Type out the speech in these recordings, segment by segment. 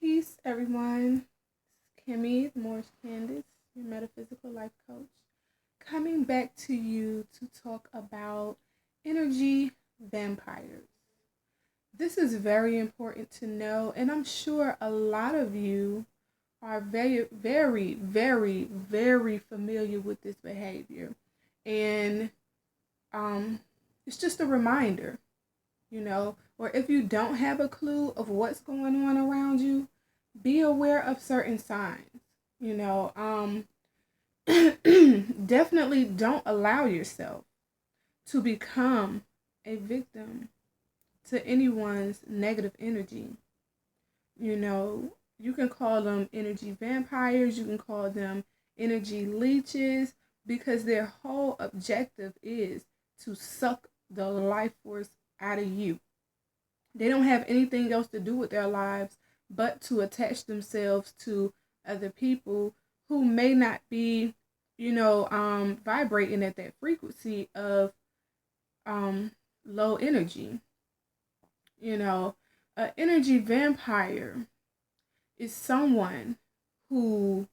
Peace, everyone. It's Kimmy, the Morris Candace, your metaphysical life coach, coming back to you to talk about energy vampires. This is very important to know, and I'm sure a lot of you are very familiar with this behavior. And um, it's just a reminder, or if you don't have a clue of what's going on around you, be aware of certain signs. You know, um, Definitely don't allow yourself to become a victim to anyone's negative energy. You can call them energy vampires, you can call them energy leeches, because their whole objective is to suck the life force out of you. They don't have anything else to do with their lives but to attach themselves to other people who may not be, vibrating at that frequency of low energy. An energy vampire is someone who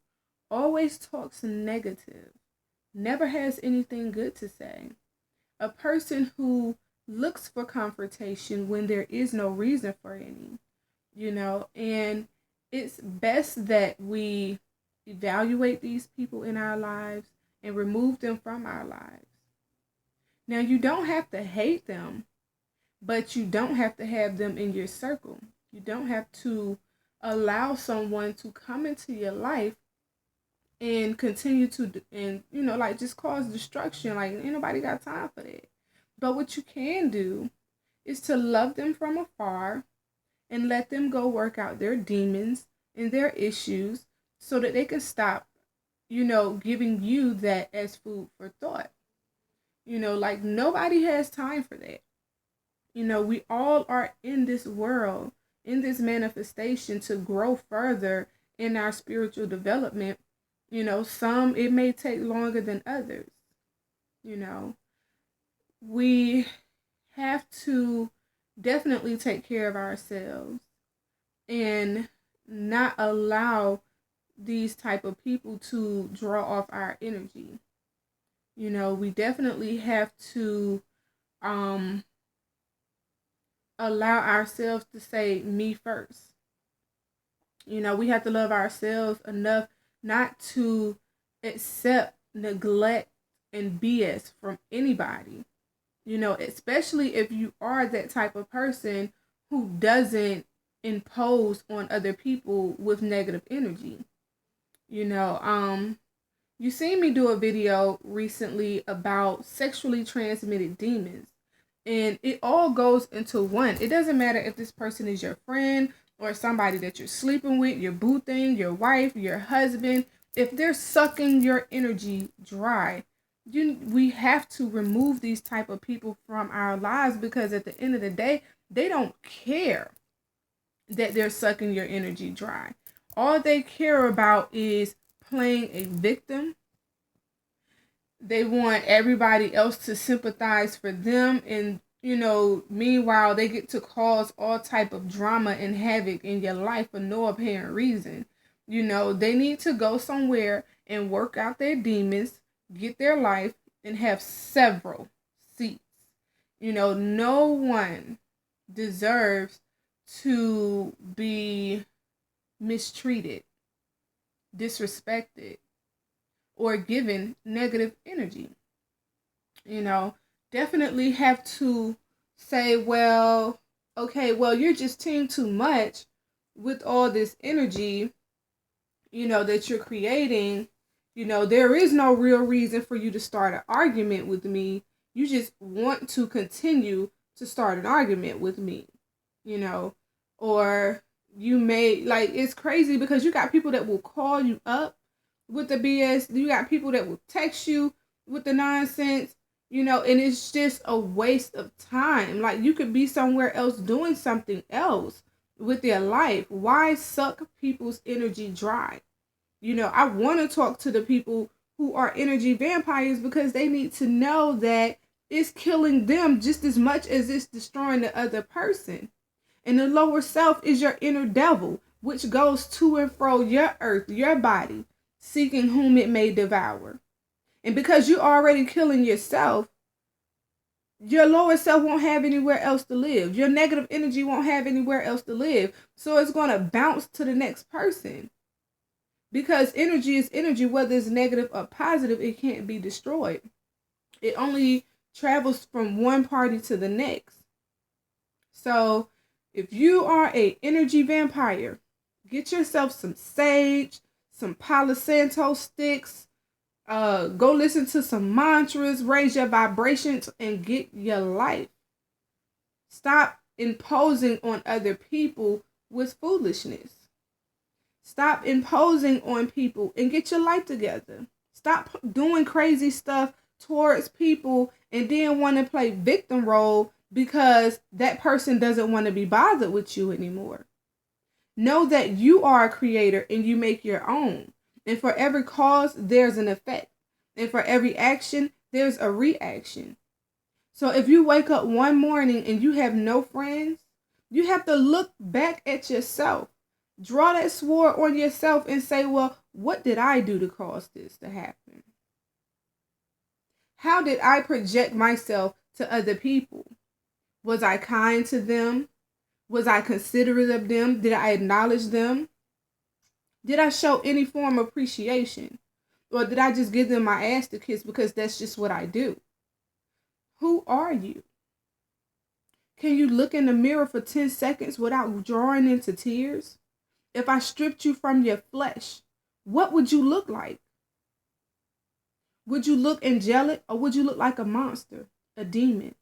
always talks negative, never has anything good to say. A person who looks for confrontation when there is no reason for any, and it's best that we evaluate these people in our lives and remove them from our lives. Now, you don't have to hate them, but you don't have to have them in your circle. You don't have to allow someone to come into your life and continue to, and just cause destruction. Like, ain't nobody got time for that. But what you can do is to love them from afar and let them go work out their demons and their issues so that they can stop, giving you that as food for thought. Like, nobody has time for that. We all are in this world, in this manifestation to grow further in our spiritual development. Some it may take longer than others. We have to definitely take care of ourselves and not allow these type of people to draw off our energy. We definitely have to allow ourselves to say me first. We have to love ourselves enough not to accept neglect and BS from anybody. Especially if you are that type of person who doesn't impose on other people with negative energy. You seen me do a video recently about sexually transmitted demons. And it all goes into one. It doesn't matter if this person is your friend or somebody that you're sleeping with, your boo thing, your wife, your husband. If they're sucking your energy dry, we have to remove these type of people from our lives, because at the end of the day, they don't care that they're sucking your energy dry. All they care about is playing a victim. They want everybody else to sympathize for them, and meanwhile they get to cause all type of drama and havoc in your life for no apparent reason. They need to go somewhere and work out their demons, get their life, and have several seats. No one deserves to be mistreated, disrespected, or given negative energy. Definitely have to say, well, okay, well, you're just team too much with all this energy, that you're creating. There is no real reason for you to start an argument with me. You just want to continue to start an argument with me, or you may, like, it's crazy because you got people that will call you up with the BS. You got people that will text you with the nonsense, and it's just a waste of time. Like, you could be somewhere else doing something else with their life. Why suck people's energy dry? I want to talk to the people who are energy vampires, because they need to know that it's killing them just as much as it's destroying the other person. And the lower self is your inner devil. which goes to and fro your earth, your body, seeking whom it may devour. And because you're already killing yourself, your lower self won't have anywhere else to live. Your negative energy won't have anywhere else to live. So it's going to bounce to the next person. Because energy is energy, whether it's negative or positive, it can't be destroyed. It only travels from one party to the next. So if you are a energy vampire, get yourself some sage, some Palo Santo sticks, go listen to some mantras, raise your vibrations, and get your life. Stop imposing on other people with foolishness. Stop imposing on people and get your life together. Stop doing crazy stuff towards people and then want to play victim role because that person doesn't want to be bothered with you anymore. Know that you are a creator and you make your own. And for every cause, there's an effect. And for every action, there's a reaction. So if you wake up one morning and you have no friends, you have to look back at yourself. Draw that sword on yourself and say, well, what did I do to cause this to happen? How did I project myself to other people? Was I kind to them? Was I considerate of them? Did I acknowledge them? Did I show any form of appreciation? Or did I just give them my ass to kiss because that's just what I do? Who are you? Can you look in the mirror for 10 seconds without drawing into tears? If I stripped you from your flesh, what would you look like? Would you look angelic or would you look like a monster, a demon?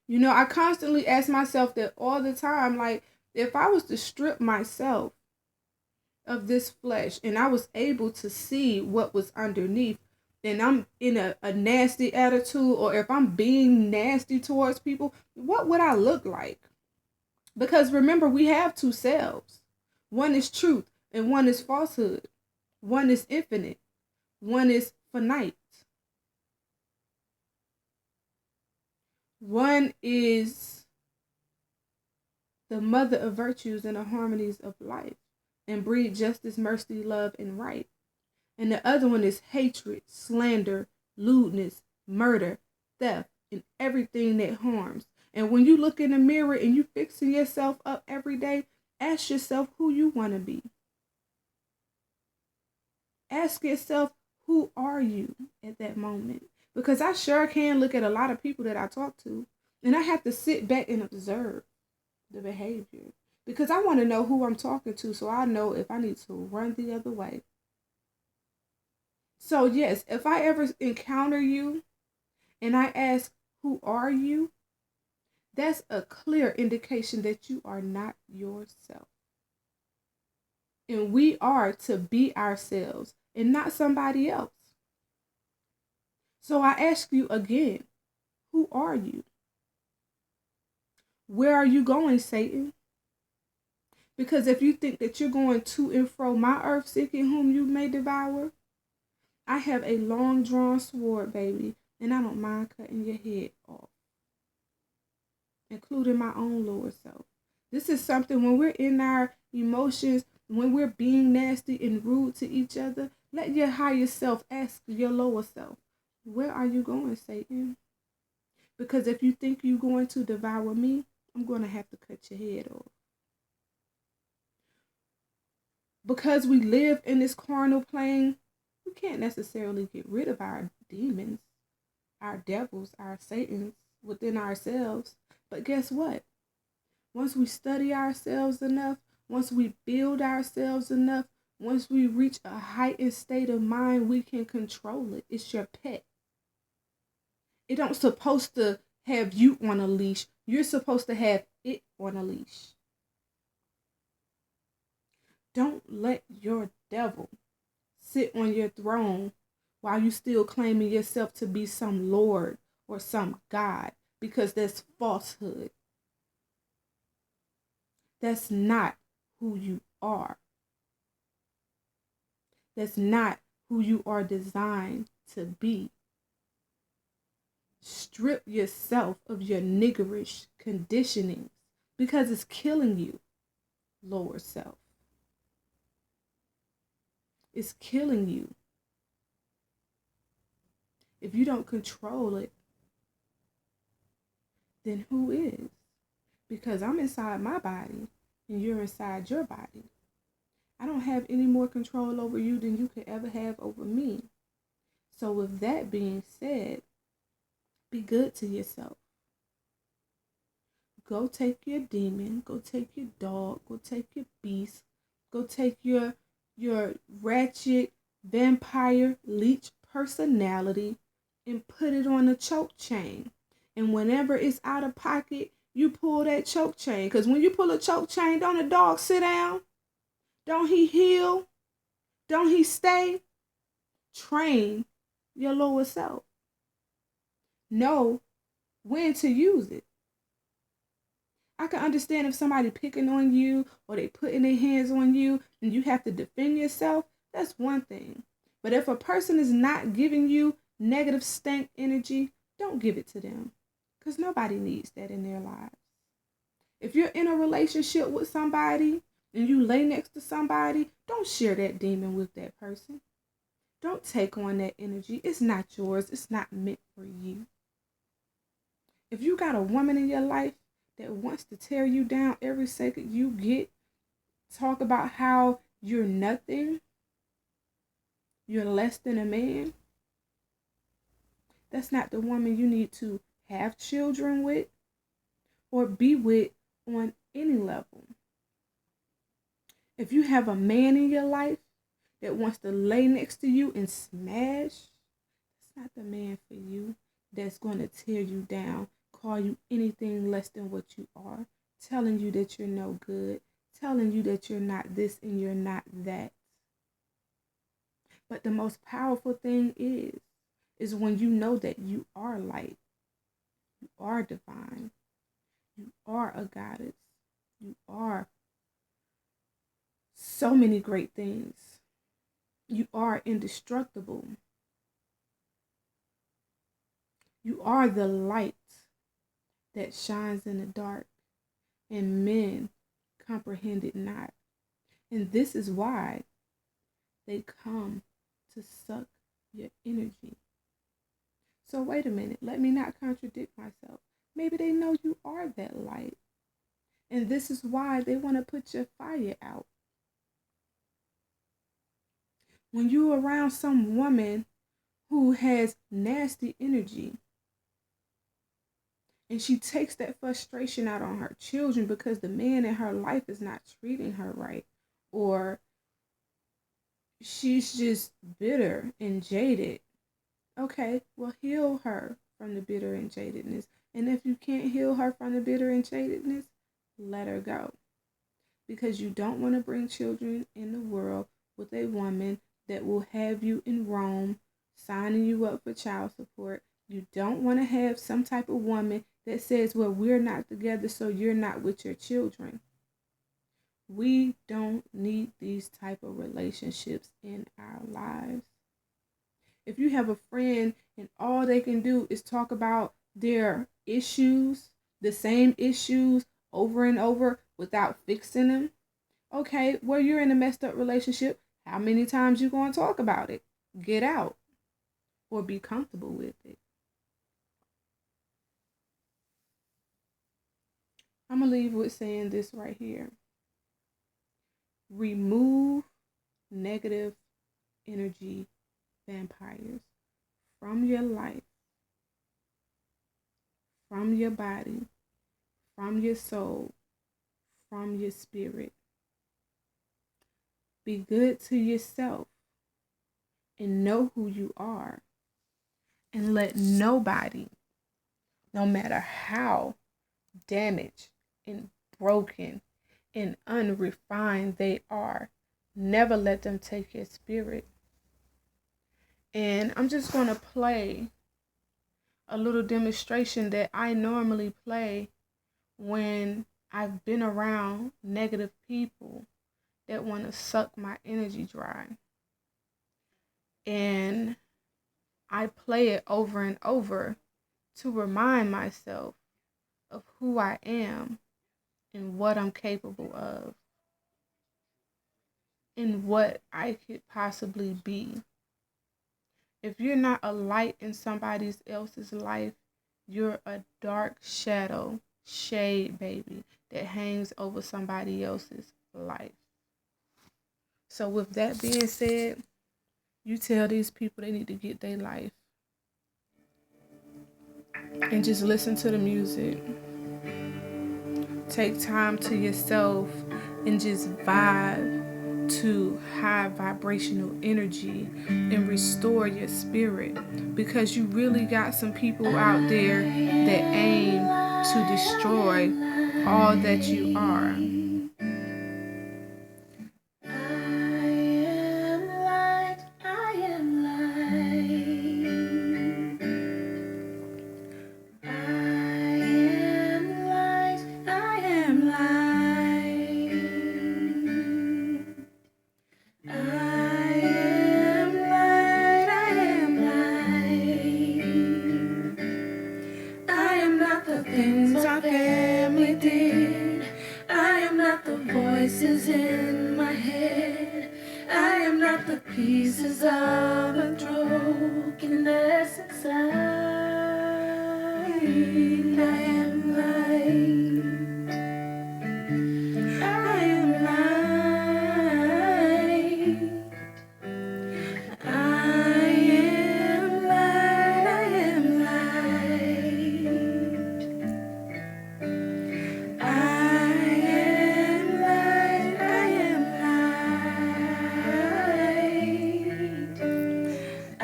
You know, I constantly ask myself that all the time, like, if I was to strip myself of this flesh and I was able to see what was underneath, and I'm in a nasty attitude, or if I'm being nasty towards people, what would I look like? Because remember, we have two selves. One is truth and one is falsehood. One is infinite. One is finite. One is the mother of virtues and the harmonies of life and breed justice, mercy, love, and right. And the other one is hatred, slander, lewdness, murder, theft, and everything that harms. And when you look in the mirror and you fixing yourself up every day, ask yourself who you want to be. Ask yourself, who are you at that moment? Because I sure can look at a lot of people that I talk to, and I have to sit back and observe the behavior. Because I want to know who I'm talking to so I know if I need to run the other way. So yes, if I ever encounter you and I ask, who are you? That's a clear indication that you are not yourself. And we are to be ourselves and not somebody else. So I ask you again, who are you? Where are you going, Satan? Because if you think that you're going to and fro my earth, seeking whom you may devour, I have a long drawn sword, baby, and I don't mind cutting your head off, including my own lower self. This is something when we're in our emotions, when we're being nasty and rude to each other, let your higher self ask your lower self, where are you going, Satan? Because if you think you're going to devour me, I'm going to have to cut your head off. Because we live in this carnal plane, we can't necessarily get rid of our demons, our devils, our Satans within ourselves. But guess what? Once we study ourselves enough, once we build ourselves enough, once we reach a heightened state of mind, we can control it. It's your pet. It don't supposed to have you on a leash. You're supposed to have it on a leash. Don't let your devil sit on your throne while you still claiming yourself to be some Lord or some God, because that's falsehood. That's not who you are. That's not who you are designed to be. Strip yourself of your niggerish conditioning because it's killing you. lower self. It's killing you. If you don't control it, then who is? Because I'm inside my body and you're inside your body. I don't have any more control over you than you could ever have over me. So with that being said, be good to yourself. Go take your demon, go take your dog, go take your beast, go take your ratchet vampire leech personality and put it on a choke chain. And whenever it's out of pocket, you pull that choke chain. Because when you pull a choke chain, don't a dog sit down? Don't he heal? Don't he stay? Train your lower self. Know when to use it. I can understand if somebody picking on you or they putting their hands on you and you have to defend yourself. That's one thing. But if a person is not giving you negative stank energy, don't give it to them. Because nobody needs that in their lives. If you're in a relationship with somebody and you lay next to somebody, don't share that demon with that person. Don't take on that energy. It's not yours. It's not meant for you. If you got a woman in your life that wants to tear you down every second you get, talk about how you're nothing, you're less than a man, that's not the woman you need to have children with or be with on any level. If you have a man in your life that wants to lay next to you and smash, that's not the man for you. That's going to tear you down, call you anything less than what you are, telling you that you're no good, telling you that you're not this and you're not that. But the most powerful thing is when you know that you are light, you are divine, you are a goddess, you are so many great things. You are indestructible. You are the light that shines in the dark, and men comprehend it not. And this is why they come to suck your energy. So wait a minute, let me not contradict myself. Maybe they know you are that light. And this is why they want to put your fire out. When you're around some woman who has nasty energy, and she takes that frustration out on her children because the man in her life is not treating her right, or she's just bitter and jaded. Okay, well, heal her from the bitter and jadedness. And if you can't heal her from the bitter and jadedness, let her go. Because you don't want to bring children in the world with a woman that will have you in Rome, signing you up for child support. You don't want to have some type of woman that says, well, we're not together, so you're not with your children. We don't need these type of relationships in our lives. If you have a friend and all they can do is talk about their issues, the same issues over and over without fixing them, okay, well, you're in a messed up relationship. How many times you going to talk about it? Get out or be comfortable with it. I'm going to leave with saying this right here. Remove negative energy vampires from your life, from your body, from your soul, from your spirit. Be good to yourself and know who you are. And let nobody, no matter how damaged and broken and unrefined they are, never let them take your spirit. And I'm just going to play a little demonstration that I normally play when I've been around negative people that want to suck my energy dry. And I play it over and over to remind myself of who I am and what I'm capable of. in what I could possibly be. If you're not a light in somebody else's life, you're a dark shadow, shade baby, that hangs over somebody else's life. So with that being said, you tell these people they need to get their life. And just listen to the music. Take time to yourself and just vibe to high vibrational energy and restore your spirit, because you really got some people out there that aim to destroy all that you are. Things our family did. I am not the voices in my head. I am not the pieces of a brokenness inside. I am light. I am light. I am light. I am light. I am light. I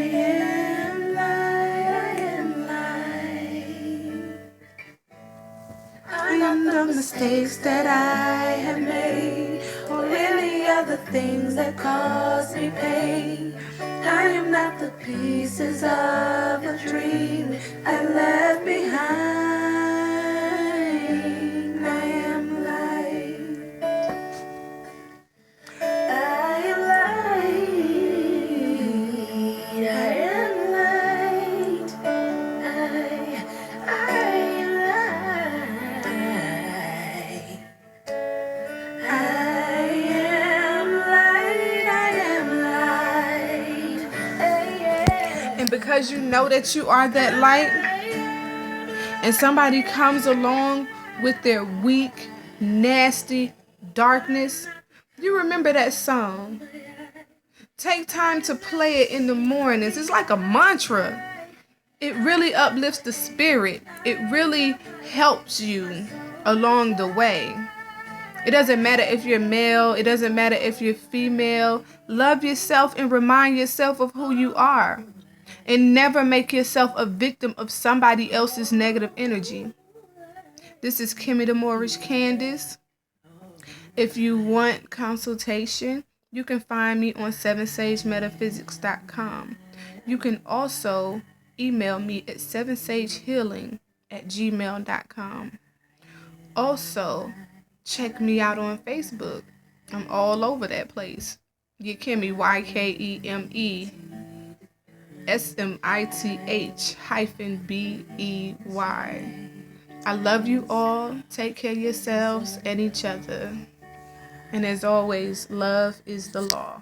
am light. I am light. I am the mistakes that I have made, or any other things that cause me pain. I am not the pieces of a dream I left behind. I am light. I am light. I am light. I am light. I am light. I am light. And because you know that you are that light, and somebody comes along with their weak, nasty darkness, you remember that song. Take time to play it in the mornings. It's like a mantra. It really uplifts the spirit. It really helps you along the way. It doesn't matter if you're male. It doesn't matter if you're female. Love yourself and remind yourself of who you are. And never make yourself a victim of somebody else's negative energy. This is Kimmy the Moorish Candace. If you want consultation, you can find me on 7sagemetaphysics.com. You can also email me at 7sagehealing@gmail.com. Also, check me out on Facebook. I'm all over that place. Get Kimmy, YKEMESMITH-BEY. I love you all. Take care of yourselves and each other. And as always, love is the law.